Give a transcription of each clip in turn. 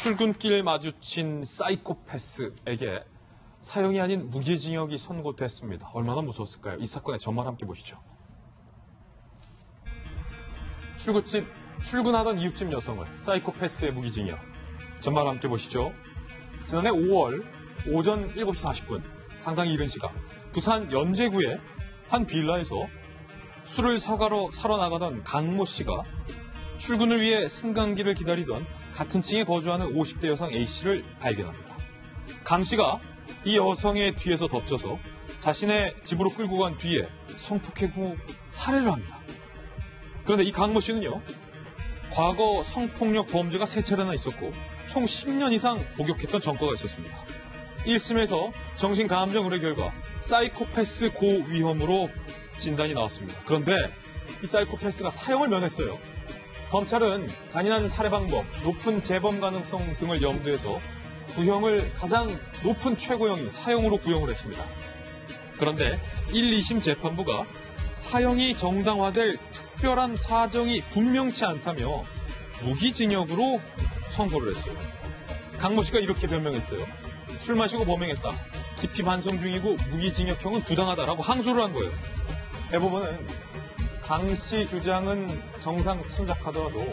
출근길 마주친 사이코패스에게 사형이 아닌 무기징역이 선고됐습니다. 얼마나 무서웠을까요? 이 사건의 전말 함께 보시죠. 출근하던 이웃집 여성을 사이코패스의 무기징역. 전말 함께 보시죠. 지난해 5월 오전 7시 40분, 상당히 이른 시각, 부산 연제구의 한 빌라에서 술을 사러 나가던 강모 씨가 출근을 위해 승강기를 기다리던 같은 층에 거주하는 50대 여성 A씨를 발견합니다. 강 씨가 이 여성의 뒤에서 덮쳐서 자신의 집으로 끌고 간 뒤에 성폭행 후 살해를 합니다. 그런데 이 강모 씨는요, 과거 성폭력 범죄가 3차례나 있었고 총 10년 이상 복역했던 전과가 있었습니다. 1심에서 정신감정 의뢰 결과 사이코패스 고위험으로 진단이 나왔습니다. 그런데 이 사이코패스가 사형을 면했어요. 검찰은 잔인한 살해 방법, 높은 재범 가능성 등을 염두해서 구형을 가장 높은 최고형인 사형으로 구형을 했습니다. 그런데 1, 2심 재판부가 사형이 정당화될 특별한 사정이 분명치 않다며 무기징역으로 선고를 했어요. 강모 씨가 이렇게 변명했어요. 술 마시고 범행했다. 깊이 반성 중이고 무기징역형은 부당하다라고 항소를 한 거예요. 대법원은 강 씨 주장은 정상 참작하더라도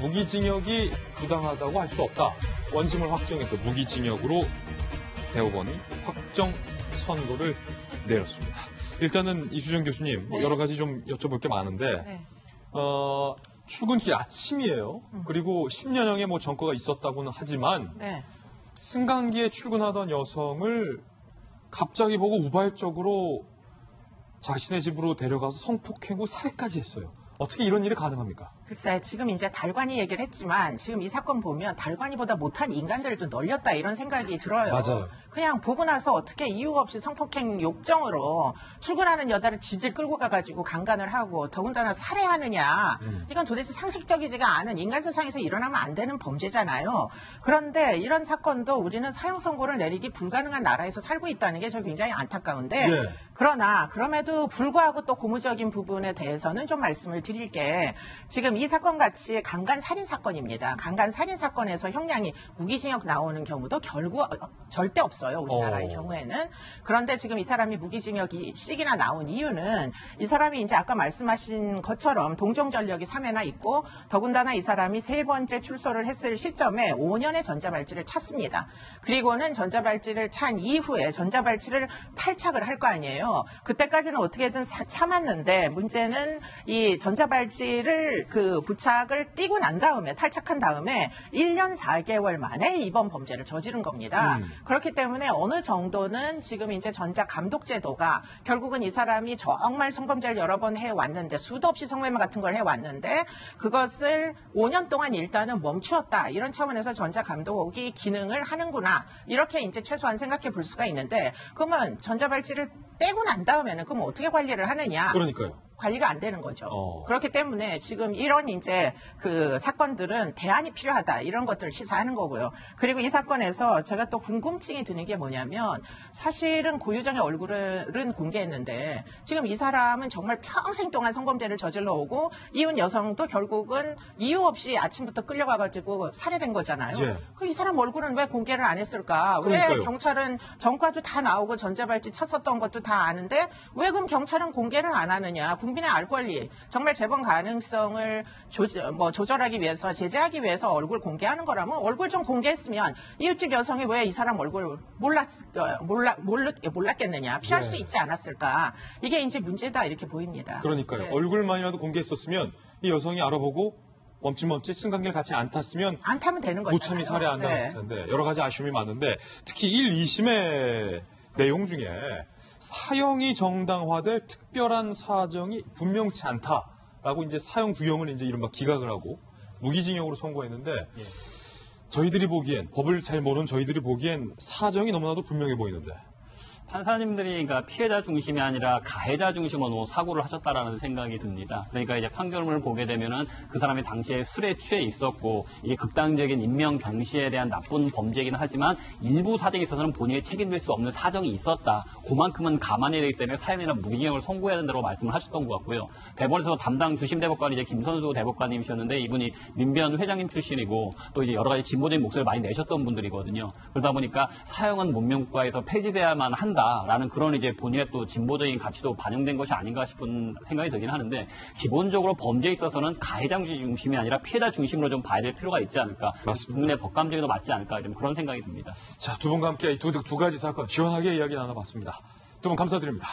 무기징역이 부당하다고 할 수 없다. 원심을 확정해서 무기징역으로 대법원이 확정 선고를 내렸습니다. 일단은 이수정 교수님, 네. 여러 가지 좀 여쭤볼 게 많은데, 네. 출근길 아침이에요. 그리고 10년형의 전과가 있었다고는 하지만, 네. 승강기에 출근하던 여성을 갑자기 보고 우발적으로 자신의 집으로 데려가서 성폭행 후 살해까지 했어요. 어떻게 이런 일이 가능합니까? 글쎄, 지금 이제 달관이 얘기를 했지만 지금 이 사건 보면 달관이보다 못한 인간들도 널렸다 이런 생각이 들어요. 맞아요. 그냥 보고 나서 어떻게 이유 없이 성폭행 욕정으로 출근하는 여자를 질질 끌고 가가지고 강간을 하고 더군다나 살해하느냐. 이건 도대체 상식적이지가 않은 인간 세상에서 일어나면 안 되는 범죄잖아요. 그런데 이런 사건도 우리는 사형 선고를 내리기 불가능한 나라에서 살고 있다는 게 저 굉장히 안타까운데 예. 그러나 그럼에도 불구하고 또 고무적인 부분에 대해서는 좀 말씀을 드릴 게 지금 이 사건 같이 강간 살인 사건입니다. 강간 살인 사건에서 형량이 무기징역 나오는 경우도 결국 절대 없어요. 우리나라의 경우에는. 그런데 지금 이 사람이 무기징역이 씩이나 나온 이유는 이 사람이 이제 아까 말씀하신 것처럼 동종전력이 3회나 있고 더군다나 이 사람이 3번째 출소를 했을 시점에 5년의 전자발찌를 찼습니다. 그리고는 전자발찌를 찬 이후에 전자발찌를 탈착을 할 거 아니에요. 그때까지는 어떻게든 참았는데 문제는 이 전자발찌를 부착을 띄고 난 다음에 탈착한 다음에 1년 4개월 만에 이번 범죄를 저지른 겁니다. 그렇기 때문에 어느 정도는 지금 이제 전자감독제도가 결국은 이 사람이 정말 성범죄를 여러 번 해왔는데 수도 없이 성매매 같은 걸 해왔는데 그것을 5년 동안 일단은 멈추었다. 이런 차원에서 전자감독이 기능을 하는구나. 이렇게 이제 최소한 생각해 볼 수가 있는데 그러면 전자발찌를 떼고 난 다음에는 그럼 어떻게 관리를 하느냐. 그러니까요. 관리가 안 되는 거죠. 그렇기 때문에 지금 이런 이제 사건들은 대안이 필요하다. 이런 것들을 시사하는 거고요. 그리고 이 사건에서 제가 또 궁금증이 드는 게 뭐냐면 사실은 고유정의 얼굴은 공개했는데 지금 이 사람은 정말 평생 동안 성범죄를 저질러 오고 이혼 여성도 결국은 이유 없이 아침부터 끌려가가지고 살해된 거잖아요. 예. 그럼 이 사람 얼굴은 왜 공개를 안 했을까? 그러니까요. 왜 경찰은 전과도 다 나오고 전자발찌 찼었던 것도 다 아는데 왜 그럼 경찰은 공개를 안 하느냐? 국민의 알 권리, 정말 재범 가능성을 조절하기 위해서, 제재하기 위해서 얼굴 공개하는 거라면 얼굴 좀 공개했으면 이웃집 여성이 왜 이 사람 얼굴 몰랐겠느냐, 피할 수 있지 않았을까. 이게 이제 문제다 이렇게 보입니다. 그러니까요. 네. 얼굴만이라도 공개했었으면 이 여성이 알아보고 멈칫멈칫 승강기를 같이 안 탔으면 안 타면 되는 거잖아요. 무참히 살해 안 당했을 텐데 여러 가지 아쉬움이 많은데 특히 1, 2심의 내용 중에 사형이 정당화될 특별한 사정이 분명치 않다라고 이제 사형 구형을 이제 이른바 기각을 하고 무기징역으로 선고했는데 예. 저희들이 보기엔 법을 잘 모르는 저희들이 보기엔 사정이 너무나도 분명해 보이는데 판사님들이 그러니까 피해자 중심이 아니라 가해자 중심으로 사고를 하셨다라는 생각이 듭니다. 그러니까 이제 판결문을 보게 되면은 그 사람이 당시에 술에 취해 있었고 이게 극단적인 인명 경시에 대한 나쁜 범죄이긴 하지만 일부 사정에 있어서는 본인이 책임질 수 없는 사정이 있었다. 그만큼은 감안해야 되기 때문에 사형이나 무기징역을 선고해야 된다고 말씀을 하셨던 것 같고요. 대법원에서 담당 주심 대법관이 이제 김선수 대법관님이셨는데 이분이 민변 회장님 출신이고 또 이제 여러 가지 진보적인 목소리를 많이 내셨던 분들이거든요. 그러다 보니까 사형은 문명국가에서 폐지돼야만 한다라는 그런 이제 본인의 또 진보적인 가치도 반영된 것이 아닌가 싶은 생각이 들긴 하는데 기본적으로 범죄에 있어서는 가해자 중심이 아니라 피해자 중심으로 좀 봐야 될 필요가 있지 않을까. 맞습니다. 국민의 법감정에도 맞지 않을까 좀 그런 생각이 듭니다. 자, 두 분과 함께 이 두 가지 사건 시원하게 이야기 나눠봤습니다. 두 분 감사드립니다.